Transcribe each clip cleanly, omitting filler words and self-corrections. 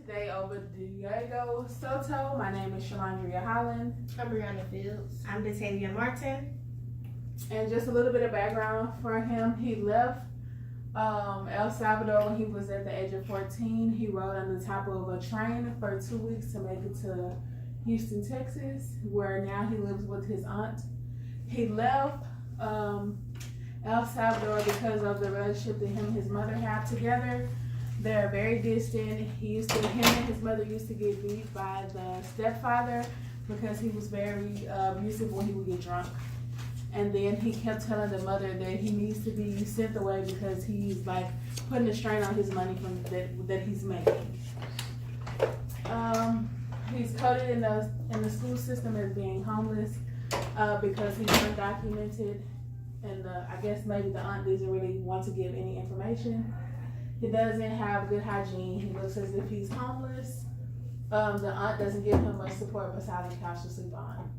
today over Diego Soto. My name is Shalandria Holland. I'm Brianna Fields. I'm Batavia Martin. And just a little bit of background for him. He left El Salvador when he was at the age of 14. He rode on the top of a train for 2 weeks to make it to Houston, Texas, where now he lives with his aunt. He left El Salvador because of the relationship that him and his mother have together. They're very distant. Him and his mother used to get beat by the stepfather because he was very abusive when he would get drunk. And then he kept telling the mother that he needs to be sent away because he's like putting a strain on his money from that he's making. He's coded in the school system as being homeless because he's undocumented, and I guess maybe the aunt doesn't really want to give any information. He doesn't have good hygiene. He looks as if he's homeless. The aunt doesn't give him much support besides a couch to sleep on.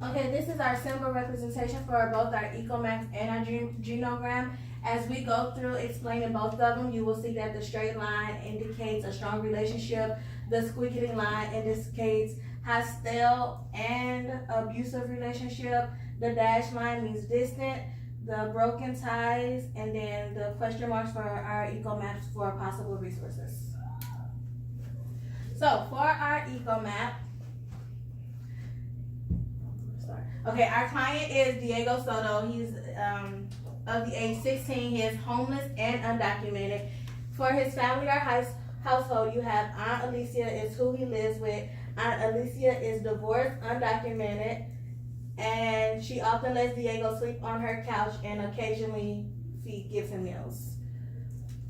Okay, this is our symbol representation for both our Ecomax and our genogram. As we go through explaining both of them, you will see that the straight line indicates a strong relationship. The squiggly line indicates hostile and abusive relationship. The dashed line means distant. The broken ties, and then the question marks for our eco maps for possible resources. So for our eco map, okay, our client is Diego Soto. He's of the age 16. He is homeless and undocumented. For his family or household, you have Aunt Alicia is who he lives with. Aunt Alicia is divorced, undocumented, and she often lets Diego sleep on her couch and occasionally gives him meals.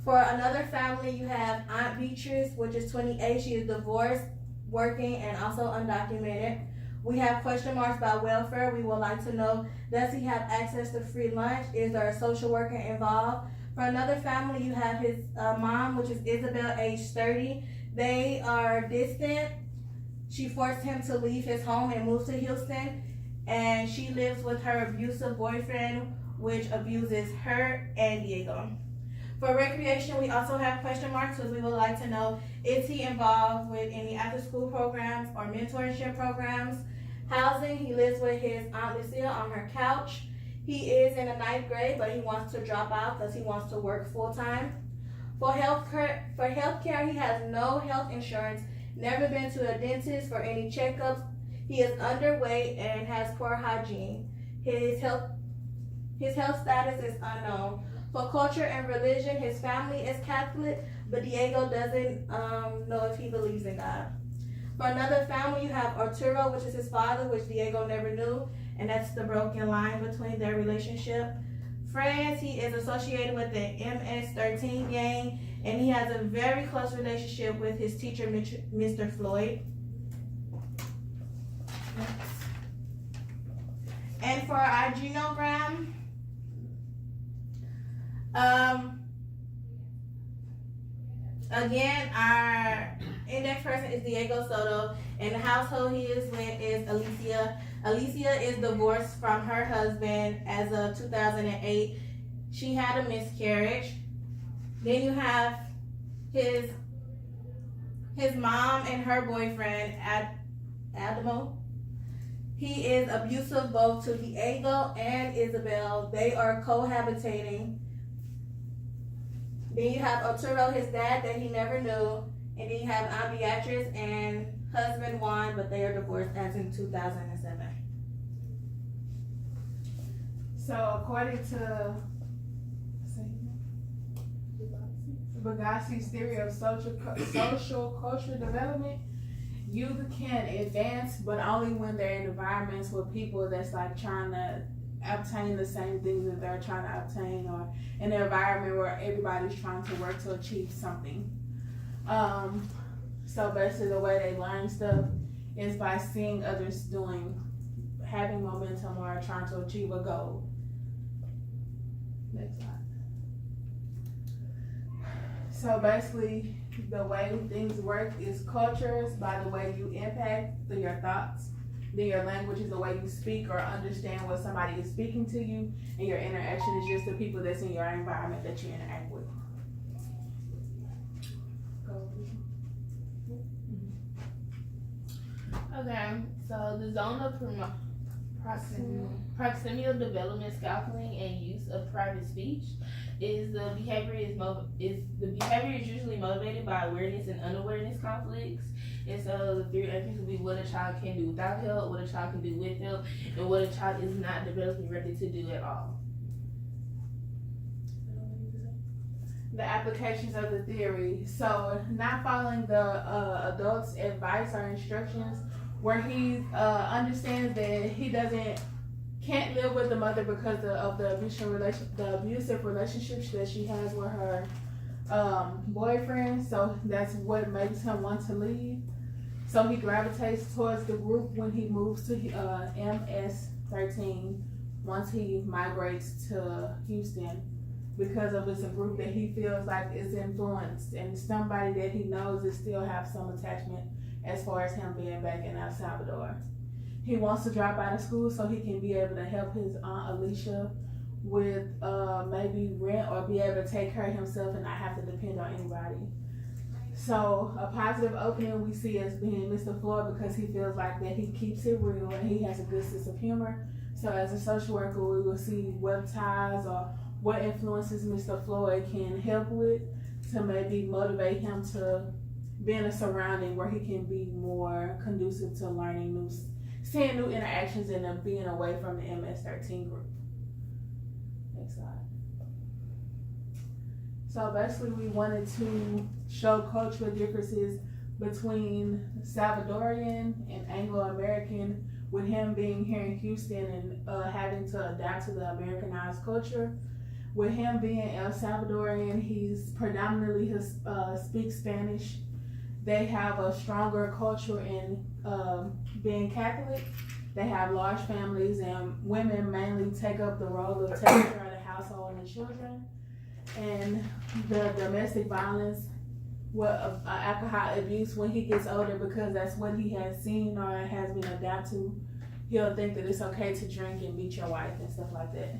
For another family, you have Aunt Beatrice, which is 28. She is divorced, working, and also undocumented. We have question marks by welfare. We would like to know, does he have access to free lunch? Is there a social worker involved? For another family, you have his mom, which is Isabel, age 30. They are distant. She forced him to leave his home and move to Houston. And she lives with her abusive boyfriend, which abuses her and Diego. For recreation, we also have question marks because we would like to know, is he involved with any after-school programs or mentorship programs? Housing, he lives with his Aunt Lucia on her couch. He is in the 9th grade, but he wants to drop out because he wants to work full-time. For healthcare, he has no health insurance, never been to a dentist for any checkups. He is underweight and has poor hygiene. His health status is unknown. For culture and religion, his family is Catholic, but Diego doesn't know if he believes in God. For another family, you have Arturo, which is his father, which Diego never knew, and that's the broken line between their relationship. Friends, he is associated with the MS-13 gang, and he has a very close relationship with his teacher, Mr. Floyd. And for our genogram, again, our index person is Diego Soto, and the household he is with is Alicia. Alicia is divorced from her husband as of 2008. She had a miscarriage. Then you have his mom and her boyfriend, Adamo. He is abusive both to Diego and Isabel. They are cohabitating. Then you have Arturo, his dad, that he never knew. And then you have Aunt Beatrice and husband Juan, but they are divorced as in 2007. So according to Bagassi's theory of social cultural development, youth can advance, but only when they're in environments with people that's like trying to obtain the same things that they're trying to obtain, or in an environment where everybody's trying to work to achieve something. So basically the way they learn stuff is by seeing others having momentum or trying to achieve a goal. Next slide. So basically, the way things work is cultures by the way you impact through your thoughts. Then your language is the way you speak or understand what somebody is speaking to you, and your interaction is just the people that's in your environment that you interact with. Okay, so the zone of proximal development, scaffolding, and use of private speech is the behavior is usually motivated by awareness and unawareness conflicts. And so the three entries will be what a child can do without help, what a child can do with help, and what a child is not developing ready to do at all. The applications of the theory. So not following the adult's advice or instructions, where he understands that he can't live with the mother because of the abusive relationships that she has with her boyfriend. So that's what makes him want to leave. So he gravitates towards the group when he moves to MS-13 once he migrates to Houston, because of it's a group that he feels like is influenced and somebody that he knows is still have some attachment as far as him being back in El Salvador. He wants to drop out of school so he can be able to help his Aunt Alicia with maybe rent or be able to take care of himself and not have to depend on anybody. So a positive opening we see as being Mr. Floyd, because he feels like that he keeps it real and he has a good sense of humor. So as a social worker, we will see what ties or what influences Mr. Floyd can help with to maybe motivate him to be in a surrounding where he can be more conducive to learning seeing new interactions and being away from the MS-13 group. Next slide. So basically we wanted to show cultural differences between Salvadorian and Anglo-American, with him being here in Houston and having to adapt to the Americanized culture. With him being El Salvadorian, he's predominantly speaks Spanish. They have a stronger culture in being Catholic. They have large families, and women mainly take up the role of taking care of the household and the children. And the domestic violence, alcohol abuse, when he gets older, because that's what he has seen or has been adapted to, he'll think that it's okay to drink and beat your wife and stuff like that.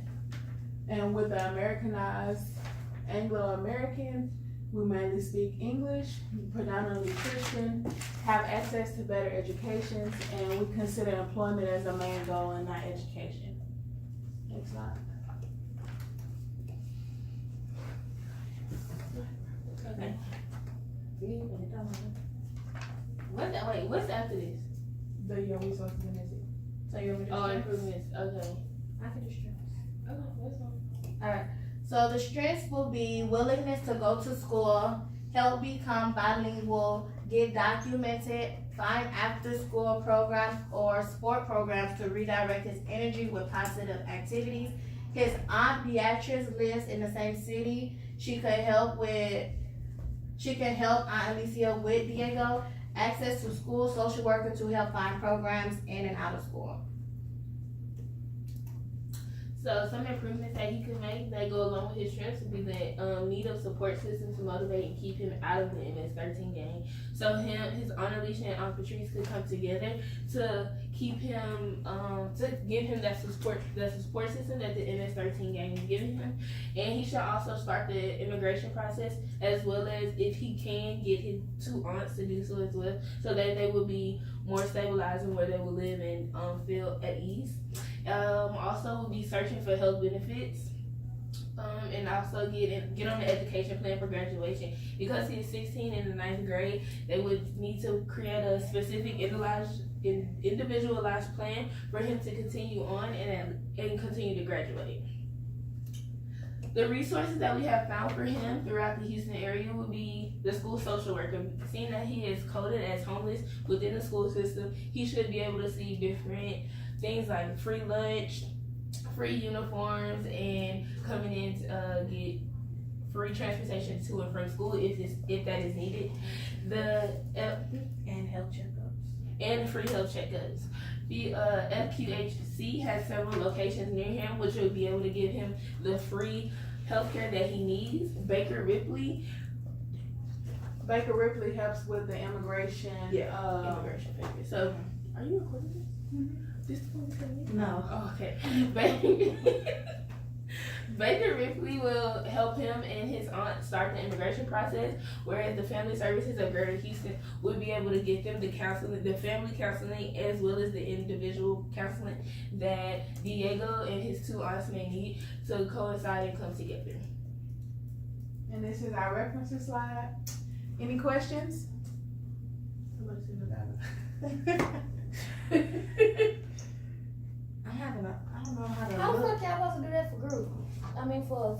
And with the Americanized Anglo-American, we mainly speak English, predominantly Christian, have access to better education, and we consider employment as a main goal and not education. Next slide. Okay. What's after this? The your resources and that's it. So you're Improvements. Okay. I can do strengths. Okay, that's fine. Alright. So the strengths will be willingness to go to school, help become bilingual, get documented, find after school programs or sport programs to redirect his energy with positive activities. His aunt Beatrice lives in the same city. She can help Aunt Alicia with Diego. Access to school, social worker to help find programs in and out of school. So some improvements that he could make that go along with his strengths would be the need of support system to motivate and keep him out of the MS-13 gang. So his Aunt Alicia and Aunt Patrice could come together to keep him, to give him that support system that the MS-13 gang is giving him. And he should also start the immigration process, as well as, if he can, get his two aunts to do so as well, so that they will be more stabilized in where they will live and feel at ease. Also will be searching for health benefits, and also get on the education plan for graduation. Because he's 16 in the 9th grade, they would need to create a specific individualized plan for him to continue on and continue to graduate. The resources that we have found for him throughout the Houston area would be the school social worker. Seeing that he is coded as homeless within the school system, he should be able to see different things like free lunch, free uniforms, and coming in to get free transportation to and from school if that is needed. And health checkups. And free health checkups. The FQHC has several locations near him, which will be able to give him the free healthcare that he needs. Baker Ripley helps with the immigration. Immigration papers. So, are you recording this? Mm-hmm. This one is coming? No. Oh, okay. Baker Ripley will help him and his aunt start the immigration process, whereas the family services of Greater Houston will be able to get them the counseling, the family counseling, as well as the individual counseling that Diego and his two aunts may need to coincide and come together. And this is our references slide. Any questions? Somebody send it out. I'm having a, I don't know how to How the look. fuck y'all supposed to do that for group? I mean, for